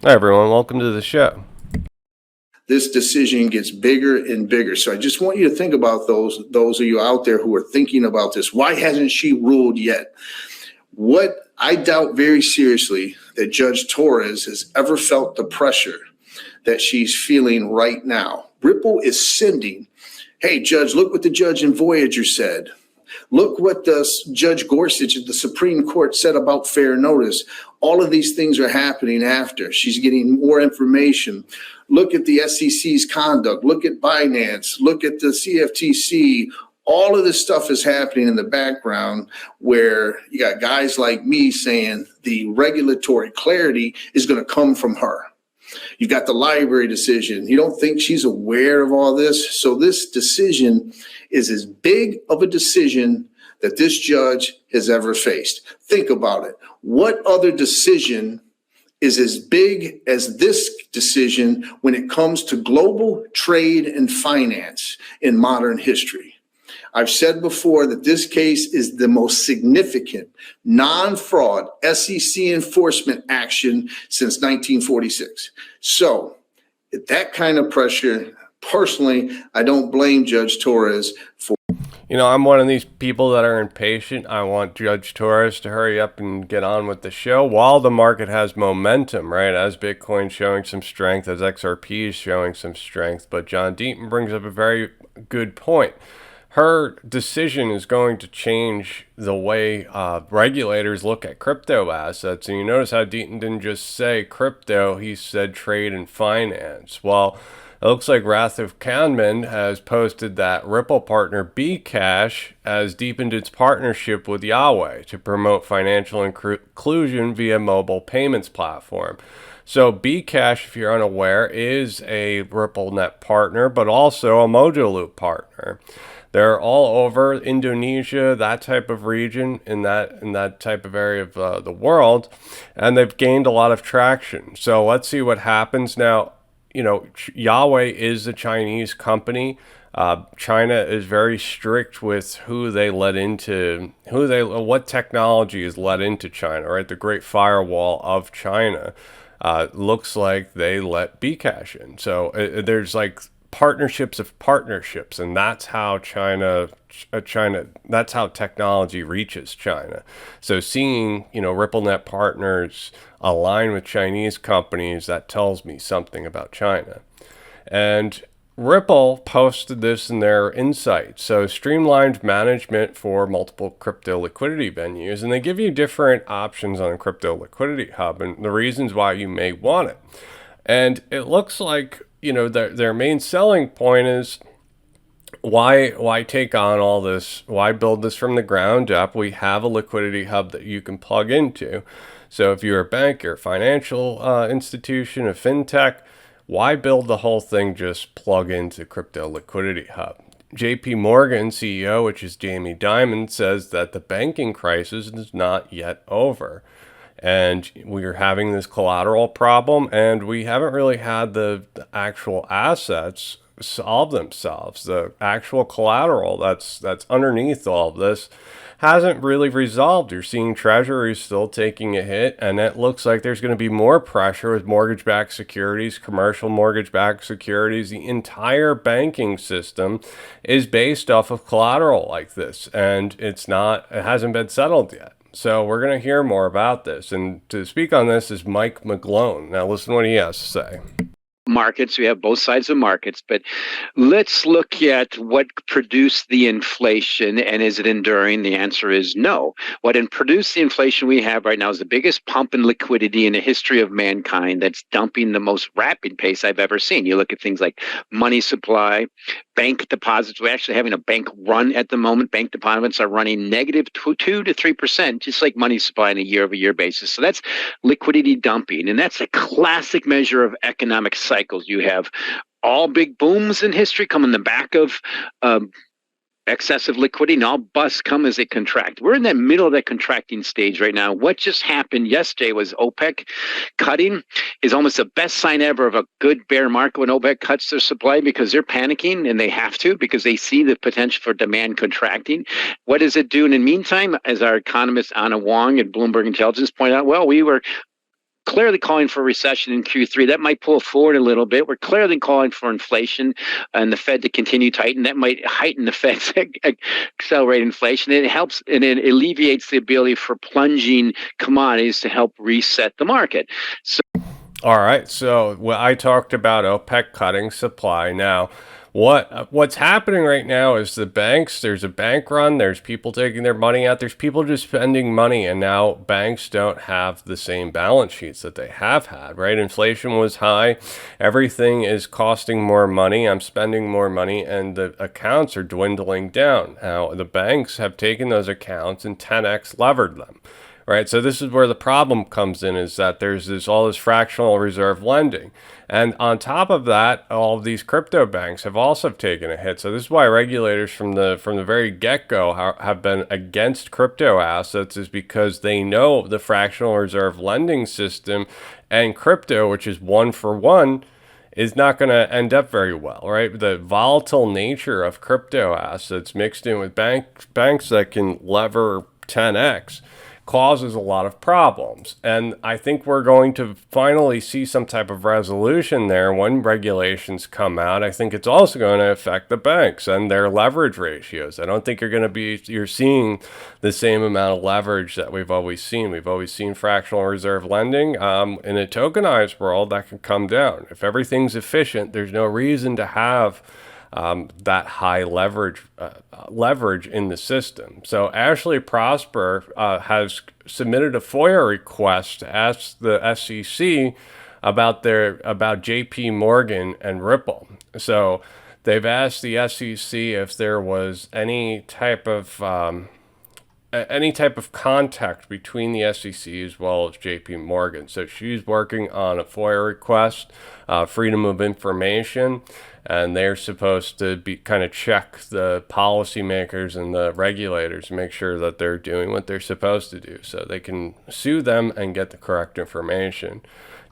Hi, everyone. Welcome to the show. This decision gets bigger and bigger. So I just want you to think about those of you out there who are thinking about this. Why hasn't she ruled yet? What I doubt very seriously that Judge Torres has ever felt the pressure that she's feeling right now. Ripple is sending, hey, Judge, look what the judge in Voyager said. Look what the Judge Gorsuch at the Supreme Court said about fair notice. All of these things are happening after. She's getting more information. Look at the SEC's conduct. Look at Binance. Look at the CFTC. All of this stuff is happening in the background where you got guys like me saying the regulatory clarity is going to come from her. You've got the library decision. You don't think she's aware of all this? So this decision is as big of a decision that this judge has ever faced. Think about it. What other decision is as big as this decision when it comes to global trade and finance in modern history? I've said before that this case is the most significant non-fraud SEC enforcement action since 1946. So that kind of pressure, personally, I don't blame Judge Torres for. I'm one of these people that are impatient. I want Judge Torres to hurry up and get on with the show while the market has momentum, right? As Bitcoin's showing some strength, as XRP is showing some strength. But John Deaton brings up a very good point. Her decision is going to change the way regulators look at crypto assets. And you notice how Deaton didn't just say crypto, he said trade and finance. Well, it looks like Wrath of Khanman has posted that Ripple partner Bcash has deepened its partnership with Yahweh to promote financial inclusion via mobile payments platform. So Bcash, if you're unaware, is a RippleNet partner, but also a Mojoloop partner. They're all over Indonesia, that type of region, in that type of area of the world, and they've gained a lot of traction. So let's see what happens now. Yahweh is a Chinese company. China is very strict with what technology is let into China, right? The Great Firewall of China looks like they let Bcash in. So there's like partnerships of partnerships, and that's how that's how technology reaches China. So seeing RippleNet partners align with Chinese companies, that tells me something about China. And Ripple posted this in their insights. So streamlined management for multiple crypto liquidity venues, and they give you different options on Crypto Liquidity Hub and the reasons why you may want it. And it looks like their main selling point is why take on all this? Why build this from the ground up? We have a liquidity hub that you can plug into. So if you're a bank, you're a financial institution, a fintech, why build the whole thing? Just plug into Crypto Liquidity Hub. JP Morgan CEO, which is Jamie Dimon, says that the banking crisis is not yet over. And we are having this collateral problem, and we haven't really had the actual assets solve themselves. The actual collateral that's underneath all of this hasn't really resolved. You're seeing Treasury still taking a hit, and it looks like there's going to be more pressure with mortgage-backed securities, commercial mortgage-backed securities. The entire banking system is based off of collateral like this, and it hasn't been settled yet. So we're going to hear more about this. And to speak on this is Mike McGlone. Now listen to what he has to say. Markets, we have both sides of markets, but let's look at what produced the inflation, and is it enduring? The answer is no. What produced the inflation we have right now is the biggest pump in liquidity in the history of mankind, that's dumping the most rapid pace I've ever seen. You look at things like money supply, bank deposits. We're actually having a bank run at the moment. Bank deposits are running negative 2 to 3%, just like money supply on a year-over-year basis. So that's liquidity dumping, and that's a classic measure of economic cycles. You have all big booms in history come in the back of excessive liquidity, and all busts come as they contract. We're in that middle of that contracting stage right now. What just happened yesterday was OPEC cutting is almost the best sign ever of a good bear market when OPEC cuts their supply, because they're panicking, and they have to, because they see the potential for demand contracting. What does it do in the meantime? As our economist Anna Wong at Bloomberg Intelligence pointed out, well, we were clearly calling for a recession in Q3. That might pull forward a little bit. We're clearly calling for inflation and the Fed to continue tighten. That might heighten the Fed's accelerate inflation. It helps and it alleviates the ability for plunging commodities to help reset the market. So, all right. So I talked about OPEC cutting supply. Now, what's happening right now is the banks, there's a bank run, there's people taking their money out, there's people just spending money, and now banks don't have the same balance sheets that they have had, right? Inflation was high, everything is costing more money, I'm spending more money, and the accounts are dwindling down. Now, the banks have taken those accounts and 10x levered them. Right, so this is where the problem comes in, is that there's all this fractional reserve lending, and on top of that, all of these crypto banks have also taken a hit. So this is why regulators from the very get-go have been against crypto assets, is because they know the fractional reserve lending system and crypto, which is one for one, is not going to end up very well, right? The volatile nature of crypto assets mixed in with banks that can lever 10x causes a lot of problems. And I think we're going to finally see some type of resolution there when regulations come out. I think it's also going to affect the banks and their leverage ratios. I don't think you're seeing the same amount of leverage that we've always seen. We've always seen fractional reserve lending. In a tokenized world, that can come down. If everything's efficient, there's no reason to have that high leverage in the system. So Ashley Prosper has submitted a FOIA request to ask the SEC about JP Morgan and Ripple. So they've asked the SEC if there was any type of contact between the SEC as well as JP Morgan. So she's working on a FOIA request, freedom of information, and they're supposed to be kind of check the policymakers and the regulators, make sure that they're doing what they're supposed to do so they can sue them and get the correct information.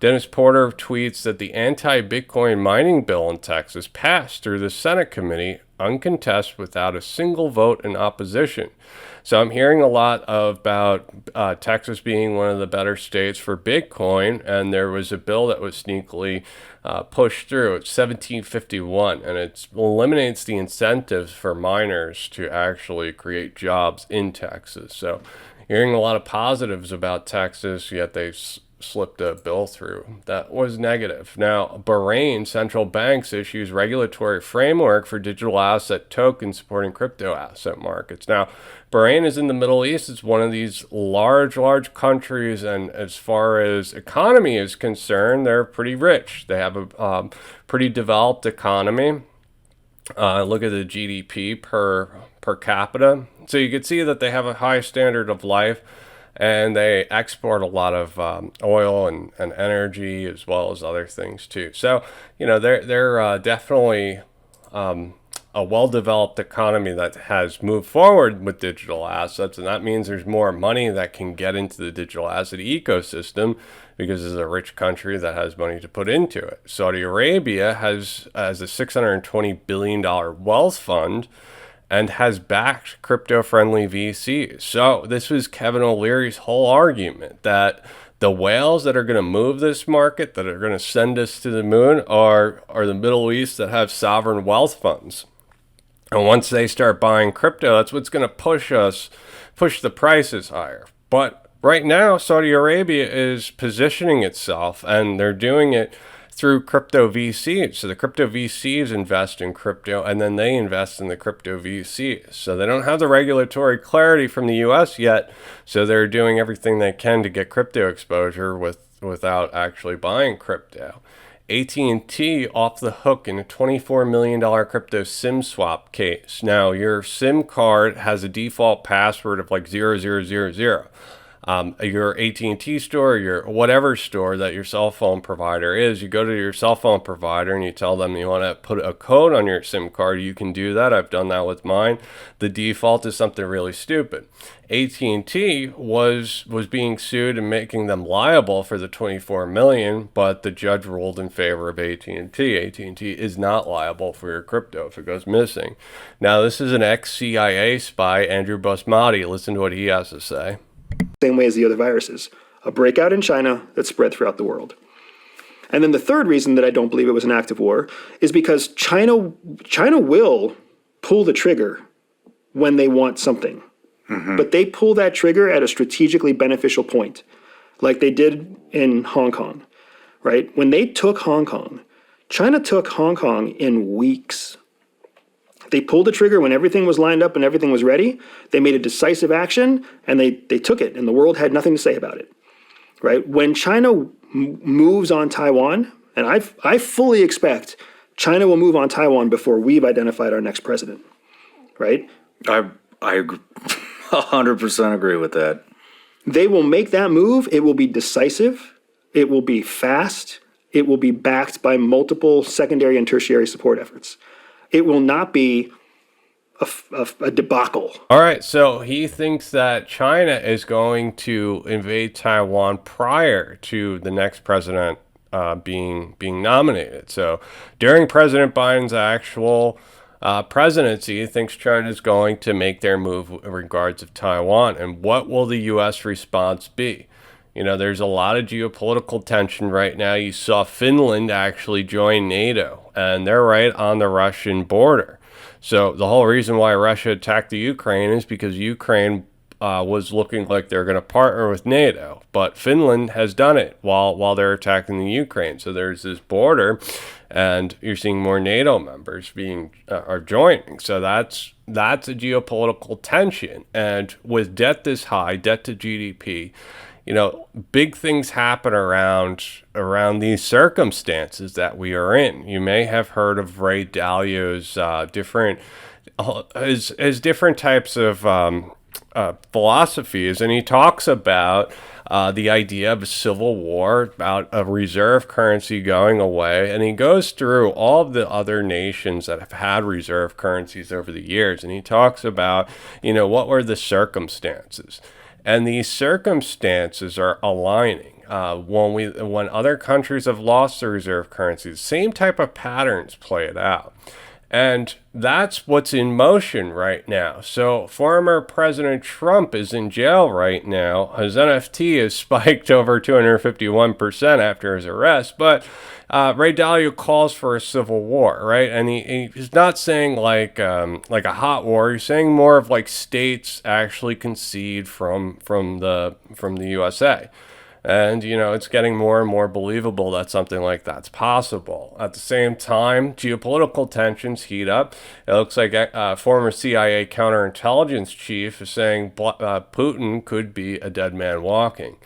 Dennis Porter tweets that the anti-Bitcoin mining bill in Texas passed through the Senate committee uncontested without a single vote in opposition. So I'm hearing a lot about Texas being one of the better states for Bitcoin, and there was a bill that was sneakily pushed through. It's 1751, and it eliminates the incentives for miners to actually create jobs in Texas. So hearing a lot of positives about Texas, yet they've slipped a bill through that was negative. Now, Bahrain central banks issues regulatory framework for digital asset tokens supporting crypto asset markets. Now, Bahrain is in the Middle East. It's one of these large countries, and as far as economy is concerned, they're pretty rich. They have a pretty developed economy. Look at the GDP per capita. So you can see that they have a high standard of life, and they export a lot of oil and energy as well as other things too. So, they're definitely a well-developed economy that has moved forward with digital assets, and that means there's more money that can get into the digital asset ecosystem because it's a rich country that has money to put into it. Saudi Arabia has a $620 billion wealth fund and has backed crypto-friendly VCs. So this was Kevin O'Leary's whole argument, that the whales that are going to move this market, that are going to send us to the moon, are the Middle East that have sovereign wealth funds. And once they start buying crypto, that's what's going to push the prices higher. But right now, Saudi Arabia is positioning itself, and they're doing it through crypto VCs. So the crypto VCs invest in crypto, and then they invest in the crypto VCs. So they don't have the regulatory clarity from the US yet, so they're doing everything they can to get crypto exposure without actually buying crypto. AT&T off the hook in a $24 million crypto SIM swap case. Now, your SIM card has a default password of like 0000. Your AT&T store, your whatever store that your cell phone provider is, you go to your cell phone provider and you tell them you want to put a code on your SIM card. You can do that. I've done that with mine. The default is something really stupid. AT&T was being sued and making them liable for the $24 million, but the judge ruled in favor of AT&T. AT&T is not liable for your crypto if it goes missing. Now, this is an ex-CIA spy, Andrew Basmati. Listen to what he has to say. Same way as the other viruses. a breakout in China that spread throughout the world. And then the third reason that I don't believe it was an active war is because China will pull the trigger when they want something. But they pull that trigger at a strategically beneficial point, like they did in Hong Kong, right? When they took Hong Kong, China took Hong Kong in weeks. They pulled the trigger when everything was lined up and everything was ready. They made a decisive action and they took it, and the world had nothing to say about it, right? When China moves on Taiwan, and I fully expect China will move on Taiwan before we've identified our next president, right? I 100% agree with that. They will make that move. It will be decisive. It will be fast. It will be backed by multiple secondary and tertiary support efforts. It will not be a debacle. All right, so he thinks that China is going to invade Taiwan prior to the next president being nominated. So during President Biden's actual presidency, he thinks China is going to make their move in regards of Taiwan. And what will the U.S. response be? You know, there's a lot of geopolitical tension right now. You saw Finland actually join NATO, and they're right on the Russian border. So the whole reason why Russia attacked the Ukraine is because Ukraine was looking like they're going to partner with NATO, but Finland has done it while they're attacking the Ukraine. So there's this border, and you're seeing more NATO members are joining. So that's a geopolitical tension. And with debt this high, debt to GDP, you know, big things happen around these circumstances that we are in. You may have heard of Ray Dalio's different types of philosophies, and he talks about the idea of a civil war, about a reserve currency going away, and he goes through all of the other nations that have had reserve currencies over the years, and he talks about, you know, what were the circumstances. And these circumstances are aligning. When other countries have lost their reserve currencies, same type of patterns play it out. And that's what's in motion right now. So former President Trump is in jail right now. His NFT has spiked over 251% after his arrest. But Ray Dalio calls for a civil war, right? And he's not saying like a hot war. He's saying more of like states actually concede from the USA. And, you know, it's getting more and more believable that something like that's possible. At the same time, geopolitical tensions heat up. It looks like a former CIA counterintelligence chief is saying Putin could be a dead man walking.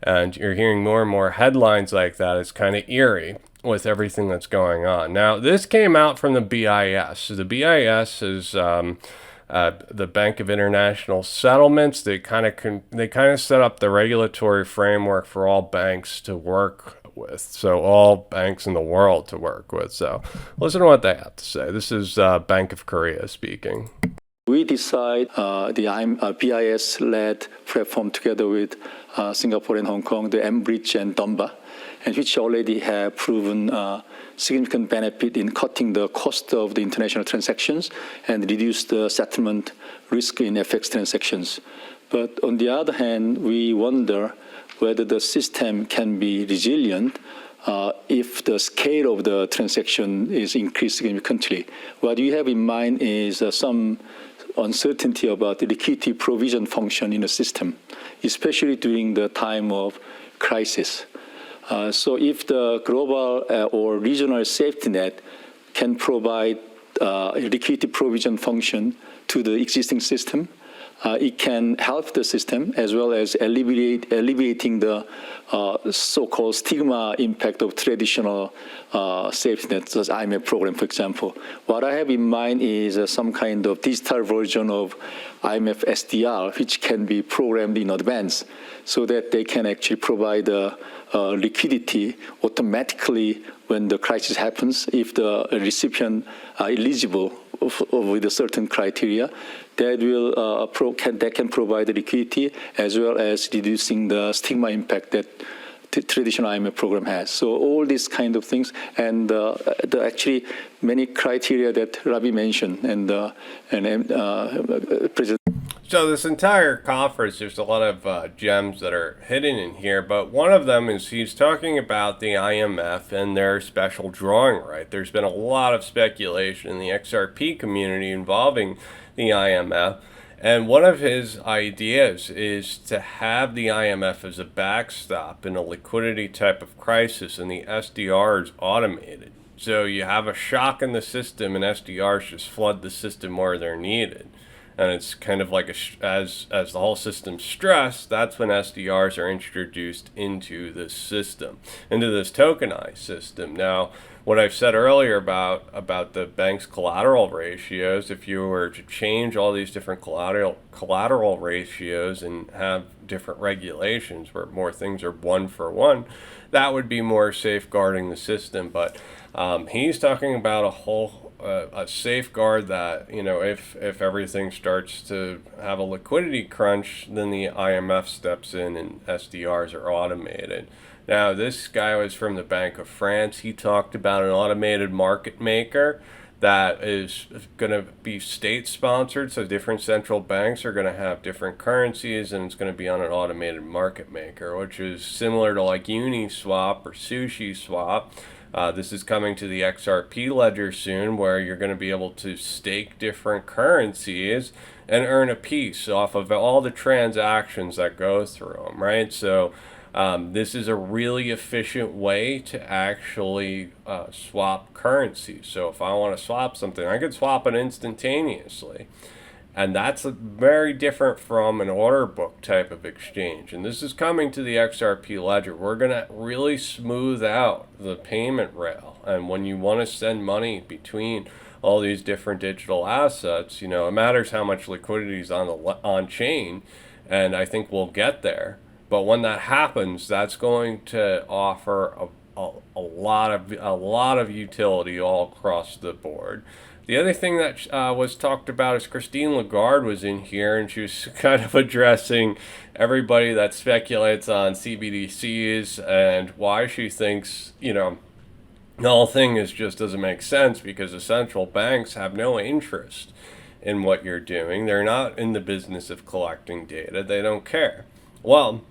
And you're hearing more and more headlines like that. It's kind of eerie with everything that's going on. Now, this came out from the BIS. So the BIS is the Bank of International Settlements. They kind of set up the regulatory framework for all banks to work with. So all banks in the world to work with. So listen to what they have to say. This is Bank of Korea speaking. We decide the BIS-led platform together with Singapore and Hong Kong, the mBridge and DOMBA, and which already have proven significant benefit in cutting the cost of the international transactions and reduce the settlement risk in FX transactions. But on the other hand, we wonder whether the system can be resilient if the scale of the transaction is increased significantly. What we have in mind is some uncertainty about the liquidity provision function in the system, especially during the time of crisis. So if the global or regional safety net can provide a liquidity provision function to the existing system, it can help the system as well as alleviating the so-called stigma impact of traditional safety nets, such as IMF program, for example. What I have in mind is some kind of digital version of IMF SDR, which can be programmed in advance so that they can actually provide liquidity automatically when the crisis happens if the recipient are eligible with a certain criteria. That can provide the liquidity as well as reducing the stigma impact that the traditional IMF program has. So all these kind of things, and the actually many criteria that Ravi mentioned, and President. So this entire conference, there's a lot of gems that are hidden in here, but one of them is he's talking about the IMF and their special drawing right. There's been a lot of speculation in the XRP community involving the IMF, and one of his ideas is to have the IMF as a backstop in a liquidity type of crisis, and the SDRs automated. So you have a shock in the system, and SDRs just flood the system where they're needed. And it's kind of like as the whole system's stressed, that's when SDRs are introduced into this system, into this tokenized system. Now, what I've said earlier about the bank's collateral ratios, if you were to change all these different collateral ratios and have different regulations where more things are one for one, that would be more safeguarding the system. But he's talking about a safeguard that, you know, if everything starts to have a liquidity crunch, then the IMF steps in and SDRs are automated. Now, this guy was from the Bank of France. He talked about an automated market maker that is going to be state sponsored, so different central banks are going to have different currencies, and it's going to be on an automated market maker, which is similar to like Uniswap or SushiSwap. This is coming to the XRP ledger soon, where you're going to be able to stake different currencies and earn a piece off of all the transactions that go through them, right? So this is a really efficient way to actually swap currencies. So if I want to swap something, I could swap it instantaneously. And that's very different from an order book type of exchange. And this is coming to the XRP ledger. We're going to really smooth out the payment rail. And when you want to send money between all these different digital assets, you know, it matters how much liquidity is on chain. And I think we'll get there. But when that happens, that's going to offer a lot of utility all across the board. The other thing that was talked about is Christine Lagarde was in here, and she was kind of addressing everybody that speculates on CBDCs and why she thinks, you know, the whole thing just doesn't make sense because the central banks have no interest in what you're doing. They're not in the business of collecting data. They don't care. Well,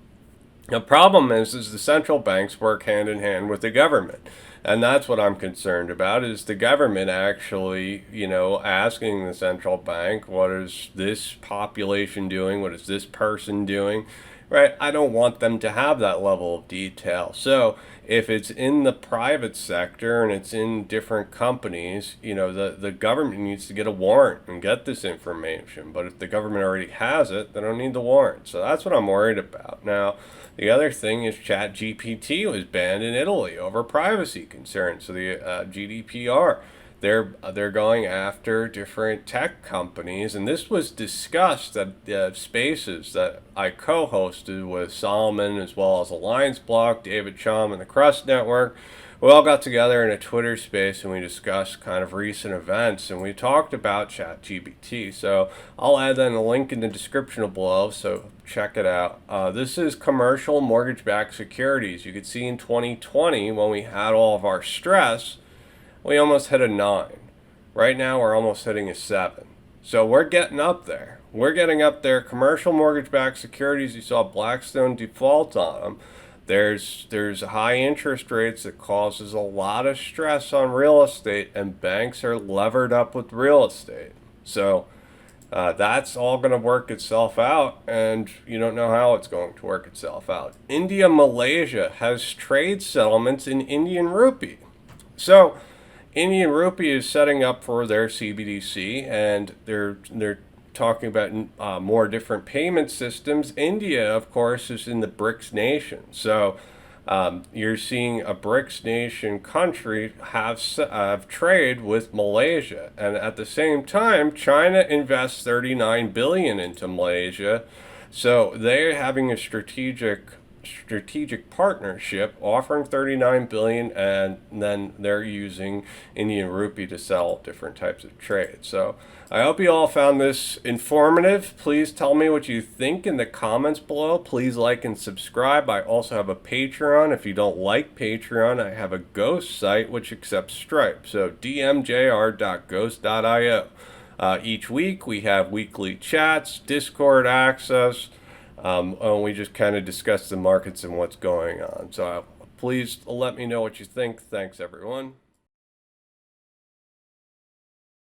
the problem is the central banks work hand in hand with the government. And that's what I'm concerned about, is the government actually, you know, asking the central bank, what is this population doing? What is this person doing? Right? I don't want them to have that level of detail. So if it's in the private sector and it's in different companies, you know, the government needs to get a warrant and get this information. But if the government already has it, they don't need the warrant. So that's what I'm worried about. Now, the other thing is ChatGPT was banned in Italy over privacy concerns. So the GDPR, they're going after different tech companies, and this was discussed at spaces that I co-hosted with Solomon as well as Alliance Block, David Chum, and the Crust Network. We all got together in a Twitter space and we discussed kind of recent events, and we talked about ChatGPT. So I'll add that in a link in the description below, so check it out. This is commercial mortgage-backed securities. You could see in 2020 when we had all of our stress, we almost hit a 9. Right now we're almost hitting a 7. So we're getting up there. We're getting up there. Commercial mortgage-backed securities, you saw Blackstone default on them. There's high interest rates that causes a lot of stress on real estate, and banks are levered up with real estate. So that's all going to work itself out, and you don't know how it's going to work itself out. India, Malaysia has trade settlements in Indian rupee. So Indian rupee is setting up for their CBDC, and they're talking about more different payment systems. India, of course, is in the BRICS nation. So you're seeing a BRICS nation country have trade with Malaysia. And at the same time, China invests $39 billion into Malaysia. So they're having a strategic partnership, offering $39 billion, and then they're using Indian rupee to sell different types of trade. So I hope you all found this informative. Please tell me what you think in the comments below. Please like and subscribe. I also have a Patreon. If you don't like Patreon, I have a Ghost site which accepts Stripe. So dmjr.ghost.io. each week. We have weekly chats, Discord access, and we just kind of discuss the markets and what's going on. So please let me know what you think. Thanks, everyone.